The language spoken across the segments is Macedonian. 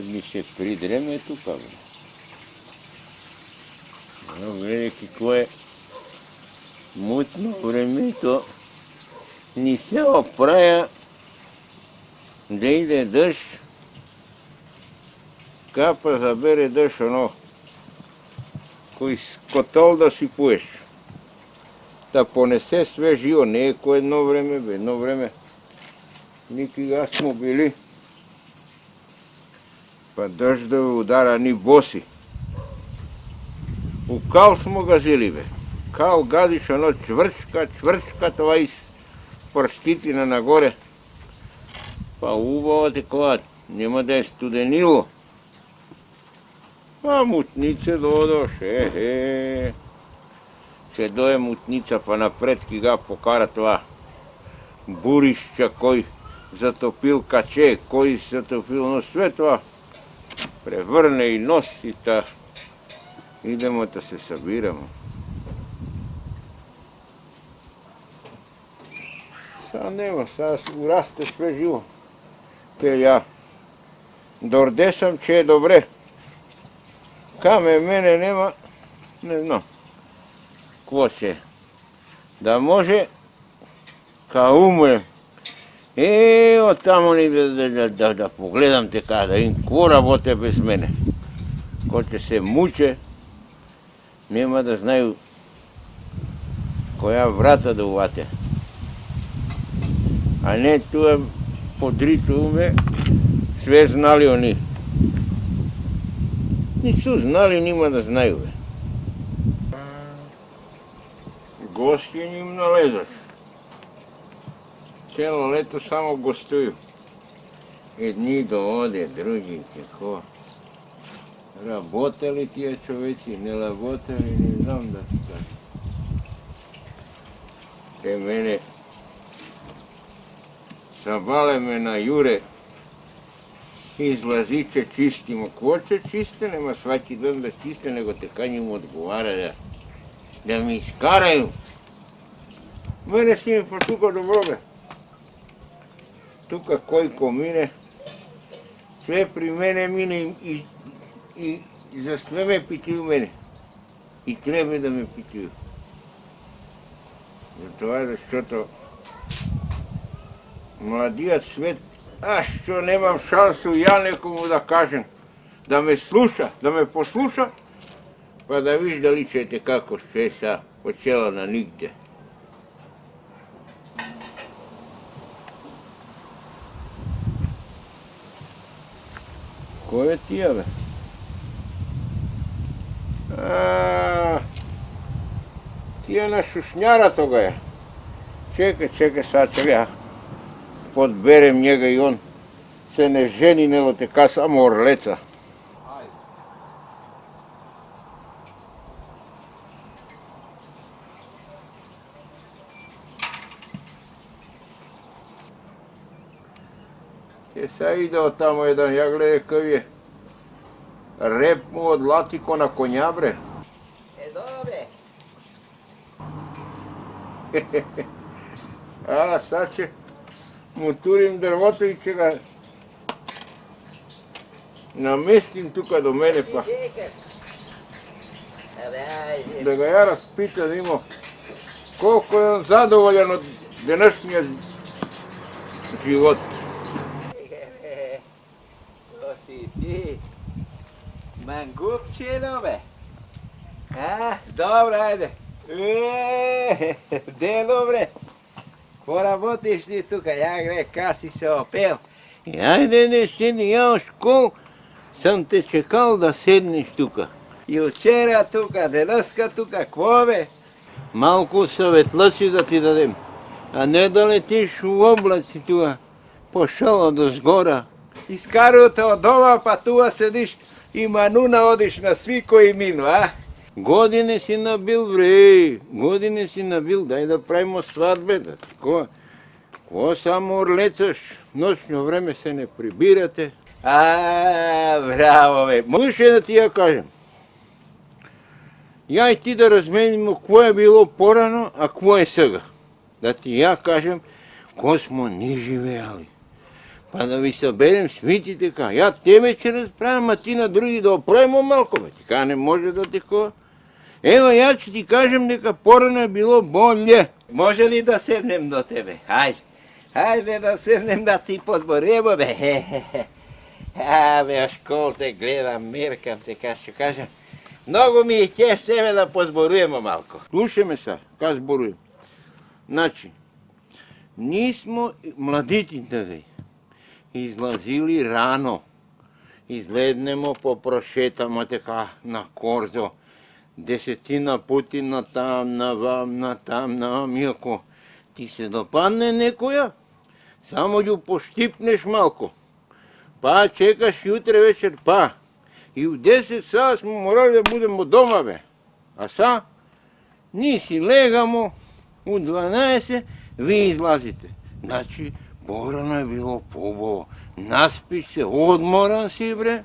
ми се придреме тука, бе. Гледай какво е мутно времето. Ни се оправя да иде дъжд. Капа забере дъжд, оно, кој котол да си пуеш. Да понесе све живо, не е ко едно време, бе, едно време. Никога смо били. Па дъжд да удара ни боси. У кал смо газили, бе. Кал газиш, оно чврчка, това из прститина нагоре. Па убаво такова, нема да е студенило. А мутнице додош, Ще дое мутница, па напред ки га покара това буришча, кој затопил каче, кој затопил, но све това преврне и носи, та идемо да се събираме. Сега нема, сега си го расте све живо. Ја дорде сам, че е добре. Каме мене нема, не знам. Кво će? Da može ka umrem. Od tamo da pogledam te kada im ko работе bez mene. Ko će se muče, nema da znaju koja vrata da uvate. A ne tu je podrito ume, sve znali oni. Nisu znali, nima da znaju. Гости им налезаш. Цело лето само гостуju. Едни доводе, други какво. Работали тия човеци, не работали, не знам да ти кажа. Те мене забале ме на Юре, излази, че чистимо. Кво че чисте, нема сваки ден да чисте, него така ни му отговаря да ми изкарaju. Мене си ми па тука добро, бе. Тука кој ко мине, све при мене мине и за све ме питaju мене. И треба да ме питaju. Затова защото младият свет, аз што немам шансу ја некому да кажем, да ме слуша, да ме послуша, па да виж дали ќе е како што е са почела на нигде. Кој е тия, бе? Тия на шушњара тога е. Чекай, sad će ja podberem njega i on se ne ženi, nego teka samo orleca. Će sad ideo tamo jedan, ja gledaj kav je rep mu odlati ko na konjabre. Dobre. A sad će mu turim drvoto i će ga namestim tuka do mene pa da ga ja raspita da ima koliko je on zadovoljan od današnjeg života. To si ti mangupčinove. Dobro, ajde. De dobre. Pоработиш ти тука, ja gre, ka si se opel. Ajde, ne sedi, ja u školu sam te čekal da sedneš tuka. Jučera tuka, denaska tuka, kvove? Малко съветлъци да ти дадем, а не да летиш в облаци тука, пошала до сгора. Изкарате от дома, па туа седиш и мануна одиш на свико и мину, а? Години си набил, вре, години си набил, дай да правим сватбета. Ко само орлецаш, нощно време се не прибирате. Браво, бе. Слушай да ти я кажем. Я и ти да разменимо какво е било порано, а какво е сега. Да ти я кажем, ко смо ни живеали. Па да ви съберем смитите, ка. Я тебе ще разправям, а ти на други да оправимо малко, бе. Така не може да такова. Ева, я ще ти кажем дека порано е било болje. Може ли да седнем до тебе? Хајде да седнем да ти позборимо, бе. Абе, школ те гледам, меркам, така ще кажа. Многу ми е ќе с тебе да позборуваме малко. Слушай ме са, ка зборуjem. Значи, ние смо младитите ве, излазили рано. Изледнемо, попрошетамо така на корзо. 10 пути натам, навам, натам, навам. И ако ти се допадне некоја, само ја поштипнеш малко. Па чекаш јутре вечер, па. И в 10 саа смо морали да будемо дома, бе. А са, ние си легамо, у 12 ви излазите. Значи, порано е било побаво. Наспиш се, одморан си, бре.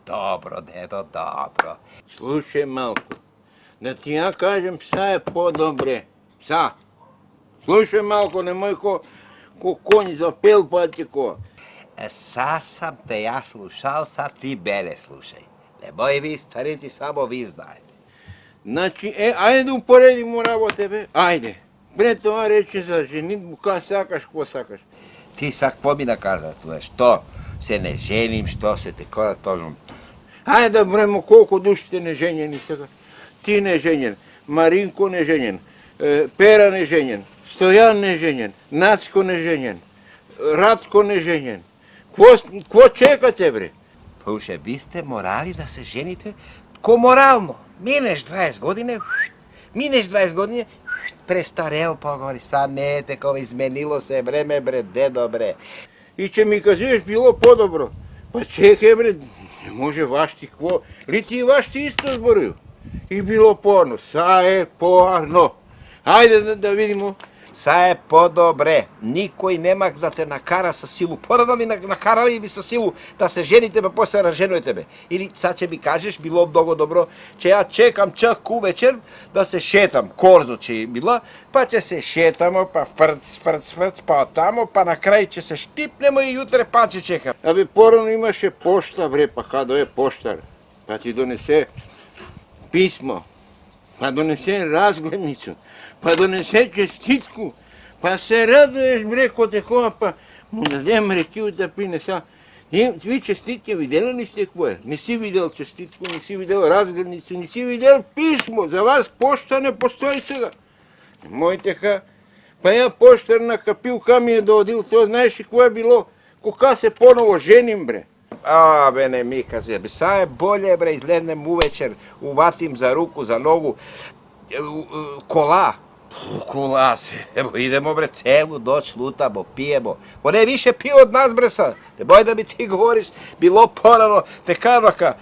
Добро, дедо, добро. Слушай малко, да ти ја кажем, са е по-добре. Са. Слушай малко, немој ко конј за пел па такова. Са сам те ја слушал, са ти мене слушај. Немој ви старите, само ви знаете. Значи, ајде да упоредимо работе, бе. Ајде. Пред това рече за женитбу, ка сакаш, ко сакаш. Ти сак помина каза тоа, што се не женим, што се такова, тоа. Ајде да бројмо колку душите не женени сега. Ти не женен, Маринко не женен, Пера не женен, Стојан не женен, Нацко не женен, Радко не женен. Кво чекате, бре? Па уше ви сте морали да се жените ко морално. Минеш 20 години, престарел погори, са не е такова, изменило се време, бре, дедо, бре. И че ми кажеш било по-добро. Па чекай, бре, не може вашти кво. Ли ти и вашти исто зборил? И било порно. Са е порно. Ајде да видимо. Са е по-добре. Никој нема да те накара со силу. Порано ви накарали ви со силу да се жените, бе, после раженуете, бе. Или са ќе ми кажеш, било многу добро, че ја чекам чак увечер да се шетам. Корзо ќе била, па ќе се шетамо, па фрц, па тамо, па на крај ќе се штипнемо и јутре па ќе чекам. Абе, порано имаше пошта, бре, па ка дое поштар. Па ти донесе писмо, па донесе разгледницу, па донесе честитку, па се радуеш, бре, ко такова, па му дадем рекiju да пине са. Ви честитки видели ли сте кое? Не си видел честитку, не си видел разгледницу, не си видел писмо. За вас пошта не постои сега. Мој така, па ја поштар на капилка ми е доодил, тоа знаеш ли кое било? Кока се поново женим, бре. А, бе, не ми казе, бе, са е болje, бре, изледнем увечер, уватим за руку, за ногу, кола. Кола се, ево, идемо, бре, целу ноќ лутамо, пиемо. Поне више пие од нас, бре, са. Не бој да ми ти говориш, било порано, така рака.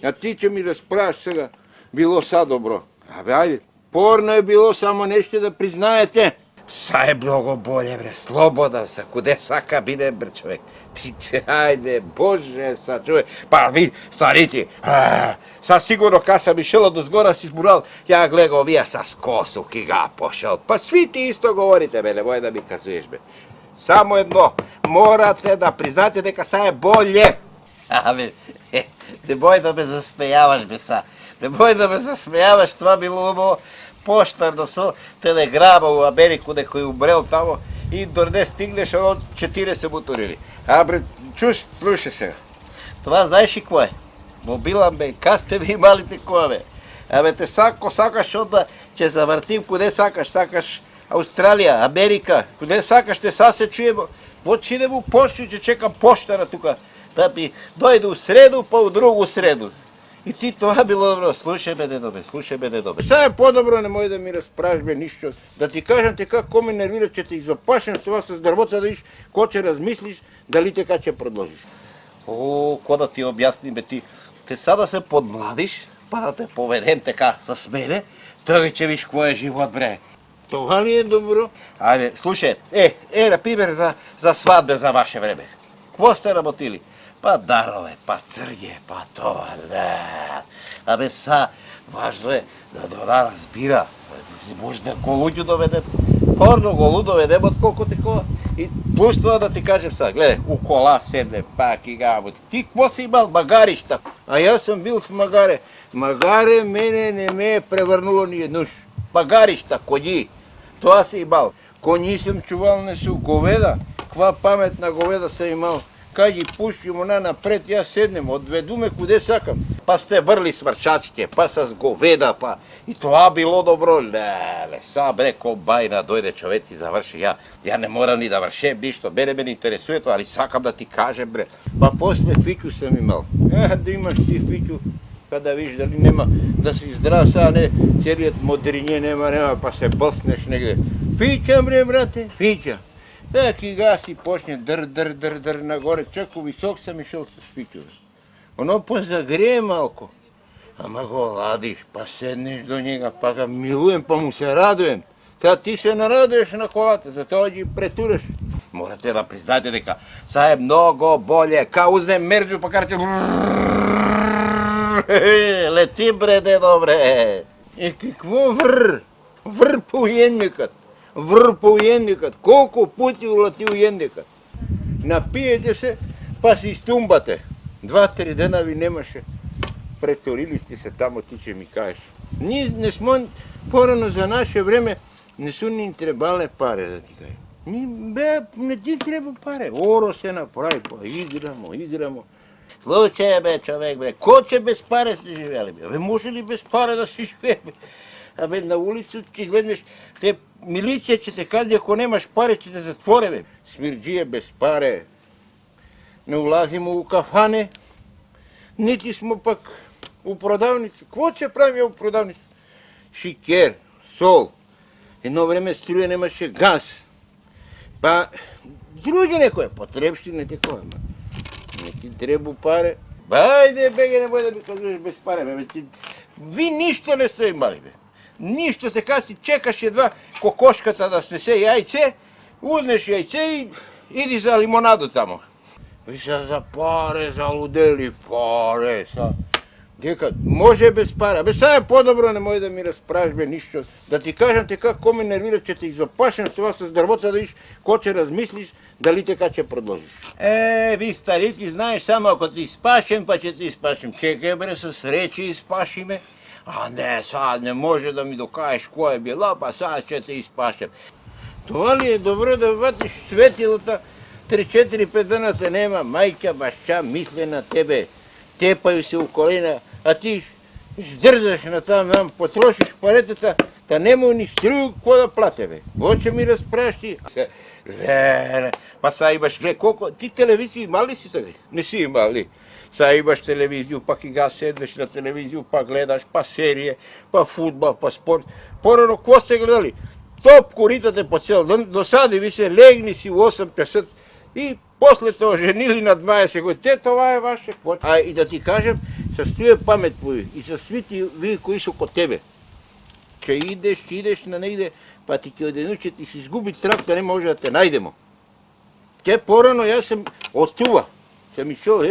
А ти ќе ми разправиш сега, било са добро. Абе, ајде, порно е било, само нешто да признаете. Са е многу болje, бре, слободан са, куде сака биде, бре, човек. Ти, ајде, боже, са, човек. Па, ви, старите, са сигурно ка сам ишел до згора си зборал, ја гледа овие са скосу, ки га пошел. Па сви ти исто говорите, бе, не бој да ми казуеш, бе. Само едно, морате да признаете дека са е болje. Абе, не бој да ме засмејаваш, бе, са. Не бој да ме засмејаваш, това било ово поштарно со телеграма у Америку, некој умрел тамо и дорде стигнеш од 40 моторили. А, бре, чуш, слушай сега. Това знаеш и кој е? Мобилан, бе, ка сте ви имали такова, бе? Абе, те сакаш онда, ќе завртим куде сакаш Австралија, Америка, куде сакаш, те са се чуемо. Вот идем у пошту, ќе чекам поштара тука, да ми дојде у среду, па у другу среду. И ти тоа било добро. Слушај ме, дедо, бе, слушај ме, дедо, бе. Са е по-добро, немој да ми разправиш, бе, ништо. Да ти кажам така, ко ме нервира, ќе те изопашем с това с дрвота, да иш, ко ќе размислиш, дали така ќе продолжиш. О, ко да ти објасним, бе, ти. Те сада се подмладиш, па да те поведем така с мене, тоа ќе виш кој е живот, бре. Това ли е добро? Ајде, слушај, на пример за свадбе за ваше време. Кво сте работили? Па дарове, па црѓе, па тоа, да. Абе, са, важно е да дора разбира. Може да го луѓу доведем, порно го лу доведем од колко такова. И плюс тоа да ти кажем сега, гледај, у кола седне, пак и габот. Ти кво си имал магаришта? А јас сум бил с магаре. Магаре мене не ме е преврнуло ни еднуш. Магаришта, коњи. Тоа си имал. Коњи сум чувал, не су говеда. Ква паметна говеда сум имал. Кај ги пуштимо напред, јас седнем, одведуме куде сакам. Па сте врли сврчачите, па с говеда, па... И тоа било добро. Леле, са бре, комбајна дојде човек и заврши. Ја не морам ни да вршем ништо, мене ме не интересуе тоа, али сакам да ти кажем, бре. Па после фичу сам имал. Да имаш ти фичу, па да виж дали нема, да си здрав са, не целиот модриње нема, па се бълснеш негде. Фича, бре, брате, фича. И гаси почне др нагоре, чако висок сам ишел с фичу. Оно позагрее малко. Ама го ладиш, па седнеш до njega, па ga милуем, па му се радуем. Сега ти се нарадуеш на колата, затоа ги претураш. Морате да признаете дека са е многу боле, као узне мерџу па карче... Лети бре, дедо бре. Какво вр? Вр по ујенникот. Вр по ујенникот. Колку пути улати ујенникот. Напиете се, па си стумбате. 2-3 дена ви немаше. Преторили сте се тамо, ти ќе ми кажеш. Ние не смо, порано за наше време, не су ни требале паре, да ти кажем. Не ти треба паре. Оро се направи, па играмо. Случај бе, човек бре, ко ќе без паре сте живели бе? Може ли без паре да си живее? Абе, на улица ќе гледнеш, милиција ќе се каде, ако немаш паре, ќе те затворе бе. Смирџија без паре. Не улазимо у кафане, нити смо пак у продавници. Кво ќе правиме у продавници? Шикер, сол. Едно време струја немаше газ. Па, други некоја потребштина такова. Не ти требу паре. Бајде, беге, не бој да ми кажеш без паре, бе. Ви ништо не сте имали, бе. Ништо, така си чекаш едва кокошката да снесе јајце, узнеш јајце и иди за лимонадо тамо. Ви са за паре, залудели паре, са. Дека, може без паре. Бе, са е по-добро, не може да ми разпраш, бе, ништо. Да ти кажам така, ко ме нервира, че те изопашем с това с дрвота, да виж, ко ќе размислиш, дали така ќе продолжиш. Ви стари, ти знаеш, само ако ти изпашем, па ќе ти изпашем. Чекай бре, с речи изпашиме. А не, сад не може да ми докажеш кој е била, па сад ќе те изпашем. Това ли е добро да ватиш светилата, 3-4-5 дена се нема, мајка, башча, мисле на тебе, тепaju се у колена, а ти здрзаш на там, потрошиш паретата, та нема ни струju ко да плате, бе. Го ќе ми разпраш ти? Леле, па са имаш, глед, колко, ти телевизија имал ли си сега? Не си имал ли? Са имаш телевизију, пак и га седнеш на телевизију, па гледаш, па серије, па фудбал, па спорт. Порано, ко сте гледали? Топ коритате по цел ден, досади ви се легни си у 8-50 и после тоа женили на 20 години. Това е ваше пот. А и да ти кажем, со стоја памет твој и со свити вие кои су код тебе. Че идеш на негде, па ти ќе оденуче ти си изгуби тракта, не може да те најдемо. Те порано јас сам од това. Сам ишол,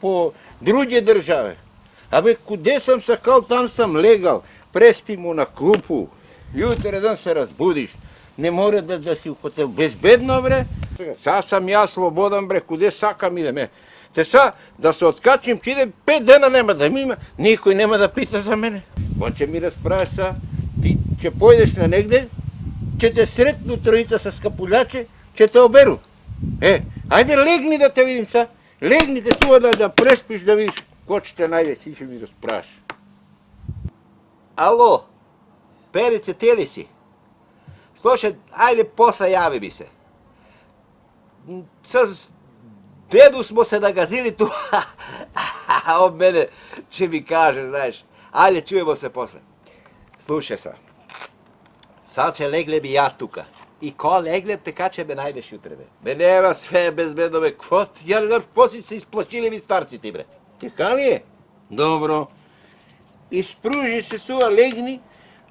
по други државе. Абе, куде сам сакал, там сам легал. Преспи му на клупу. Јутре ден се разбудиш. Не мора да си у хотел. Безбедно, бре. Са сам јас слободан, бре, куде сакам идеме. Те са, да се откачим, че идем 5 дена нема да ми има, никој нема да пита за мене. Ко ќе ми разправиш са, ти ќе појдеш на негде, ќе те сретну троица со скапулјаче, ќе те оберу. Ајде легни да те видим са. Легни те туа да преспиш, да видиш ко ќе те најде, си ќе ми разправиш. Ало, Перице, ти ли си? Слушај, ајде после јави ми се. С деду смо се нагазили туа, од мене ќе ми каже, знаеш. Ајде, чуемо се после. Слушај са, сад ќе легле би ја тука. И ко легле, така ќе ме најдеш утре, бе. Бе, нема све безбедно, бе. Ја не знам, какво си се исплачили ми старците, бре. Така ли е? Добро. Испружи се туа, легни,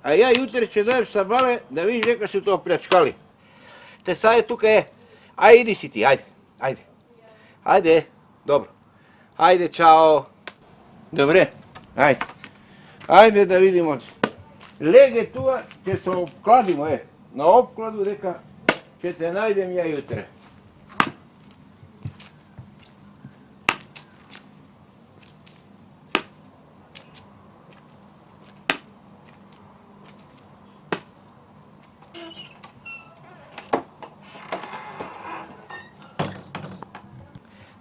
а ја јутре ќе дојам са бале да видиш дека се тоа плячкали. Те са е тука е. Ајде, иди си ти, ајде. Ајде, добро. Ајде, чао. Добре, ајде. Ајде да видимо. Леге туа, ќе се обкладимо, на обкладу дека Ќе те најдем ја јутре.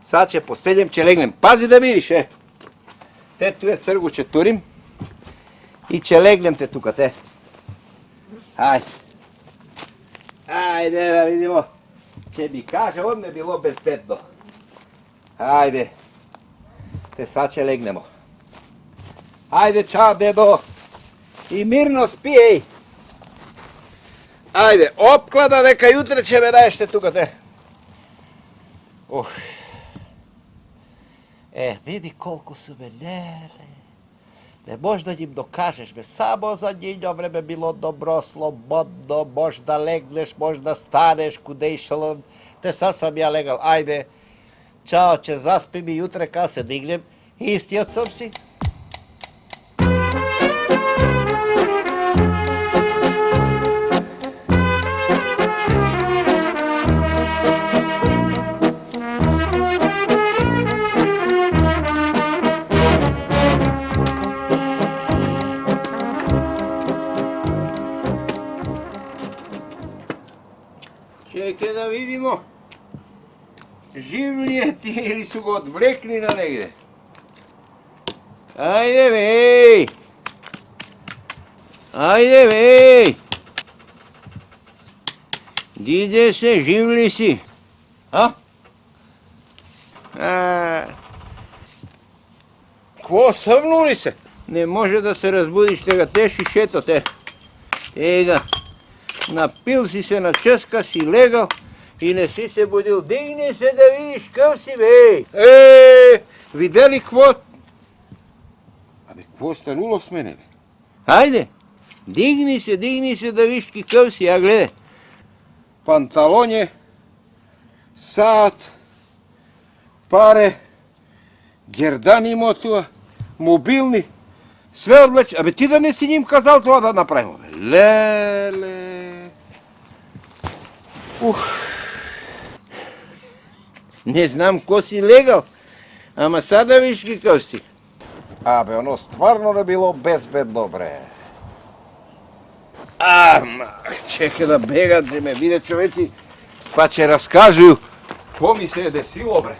Сад ќе постелjem, ќе легнем. Пази да видиш, Те туе цргу ќе турим и ќе легнем те тука, те. Ајде. Ајде да видимо. Ќе ми каже, одне било безбедно. Ајде. Те сад ќе легнемо. Ајде, чао, дедо. И мирно спи, еј. Ајде, опклада дека јутре ќе ме најште тука, те. Ох. Види колку су ме леле. Не можеш да им докажеш, бе, само за нjiно време било добро, слободно, можеш да легнеш, можеш да станеш, куде ишело. Те сад сам ја легал, ајде, чао, ќе заспим и јутре кога се дигнем, истиот сум си. Чекай да видимо. Жив ли е ти или су го одвлекли на негде? Ајде бе! Ајде бе! Диде се, жив ли си? Ко, съвну ли се? Не може да се разбудиш, тега теши шето те. Ега. Напил си се, наческа си, легал и не си се будил. Дигни се да видиш къв си, бе! Видели кво? Абе, кво стануло с мене, бе? Ајде, дигни се да видиш какъв си, ја гледай. Панталоње, саат, паре, гердани мотуа, мобилни, све одлеч. Абе, ти да не си ним казал тоа да направимо, бе? Леле. Не знам ко си легал, ама сада виж какъв си. Абе, оно стварно не било безбедно, бре. Чека да бегат, да ме виде човеци, па ќе раскажу какво ми се е десило, бре.